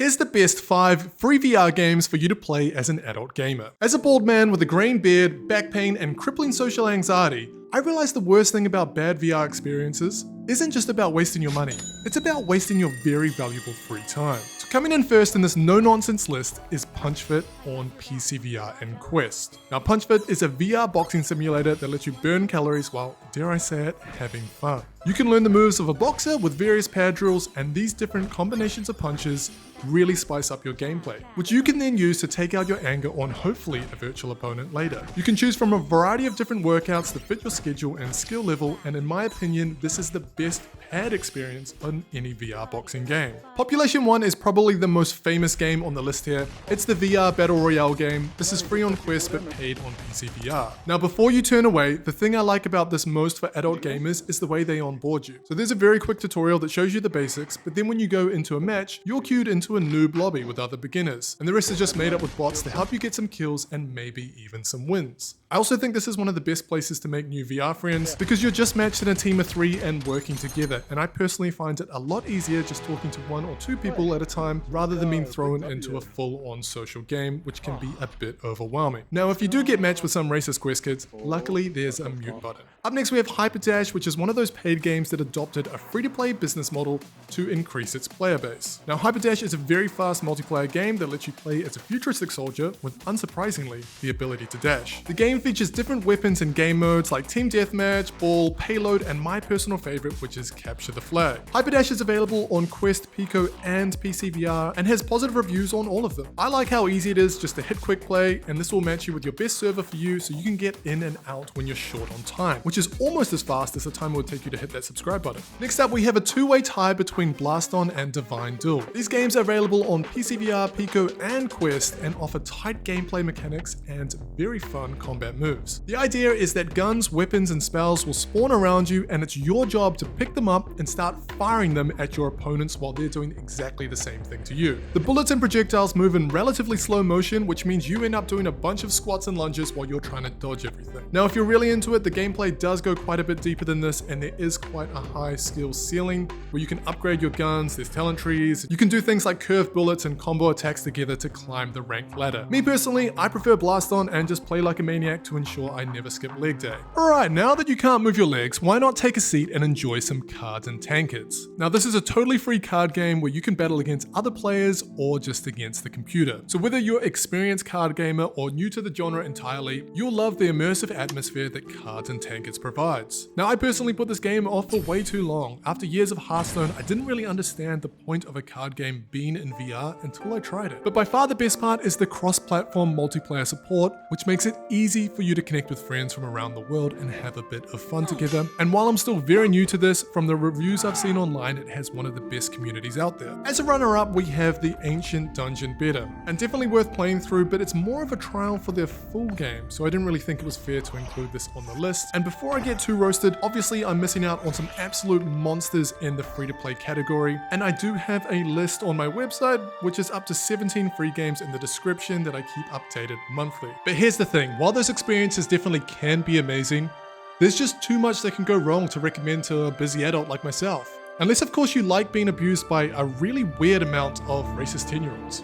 Here's the best 5 free VR games for you to play as an adult gamer. As a bald man with a graying beard, back pain, and crippling social anxiety, I realized the worst thing about bad VR experiences isn't just about wasting your money, it's about wasting your very valuable free time. So coming in first in this no-nonsense list is PUNCHFIT on PC VR and Quest. Now PUNCHFIT is a VR boxing simulator that lets you burn calories while, dare I say it, having fun. You can learn the moves of a boxer with various pad drills, and these different combinations of punches really spice up your gameplay, which you can then use to take out your anger on hopefully a virtual opponent later. You can choose from a variety of different workouts that fit your schedule and skill level, and in my opinion, this is the best pad experience on any VR boxing game. Population 1 is probably the most famous game on the list here. It's the VR Battle Royale game. This is free on Quest but paid on PC VR. Now before you turn away, the thing I like about this most for adult gamers is the way they onboard you. So there's a very quick tutorial that shows you the basics, but then when you go into a match, you're queued into a noob lobby with other beginners, and the rest is just made up with bots to help you get some kills and maybe even some wins. I also think this is one of the best places to make new VR friends because you're just matched in a team of 3 and working together, and I personally find it a lot easier just talking to 1 or 2 people at a time rather than being thrown into a full-on social game, which can be a bit overwhelming. Now if you do get matched with some racist Quest kids, luckily there's a mute button. Up next we have Hyperdash, which is one of those paid games that adopted a free-to-play business model to increase its player base. Now Hyperdash is a very fast multiplayer game that lets you play as a futuristic soldier with, unsurprisingly, the ability to dash. The game features different weapons and game modes like Team Deathmatch, Ball, Payload, and my personal favorite, which is Capture the Flag. Hyperdash is available on Quest, Pico, and PC VR, and has positive reviews on all of them. I like how easy it is just to hit quick play, and this will match you with your best server for you so you can get in and out when you're short on time, which is almost as fast as the time it would take you to hit that subscribe button. Next up, we have a two-way tie between Blaston and Duel. These games are available on PC VR, Pico, and Quest, and offer tight gameplay mechanics and very fun combat moves. The idea is that guns, weapons, and spells will spawn around you, and it's your job to pick them up and start firing them at your opponents while they're doing exactly the same thing to you. The bullets and projectiles move in relatively slow motion, which means you end up doing a bunch of squats and lunges while you're trying to dodge everything. Now if you're really into it, the gameplay does go quite a bit deeper than this, and there is quite a high skill ceiling where you can upgrade your guns, there's talent trees, you can do things like curved bullets and combo attacks together to climb the rank ladder. Me personally, I prefer Blaston and just play like a maniac to ensure I never skip leg day. Alright, now that you can't move your legs, why not take a seat and enjoy some cards and tankards? Now this is a totally free card game where you can battle against other players or just against the computer. So whether you're an experienced card gamer or new to the genre entirely, you'll love the immersive atmosphere that Cards and Tankards provides. Now I personally put this game off for way too long. After years of Hearthstone, I didn't really understand the point of a card game being in VR until I tried it. But by far the best part is the cross-platform multiplayer support, which makes it easy for you to connect with friends from around the world and have a bit of fun together. And while I'm still very new to this, from the reviews I've seen online, it has one of the best communities out there. As a runner-up, we have the Ancient Dungeon Beta, and definitely worth playing through, but it's more of a trial for their full game, so I didn't really think it was fair to include this on the list. And before I get too roasted, obviously I'm missing out on some absolute monsters in the free-to-play category, and I do have a list on my website, which is up to 17 free games in the description that I keep updated monthly. But here's the thing, while those experiences definitely can be amazing, there's just too much that can go wrong to recommend to a busy adult like myself. Unless of course you like being abused by a really weird amount of racist 10-year-olds.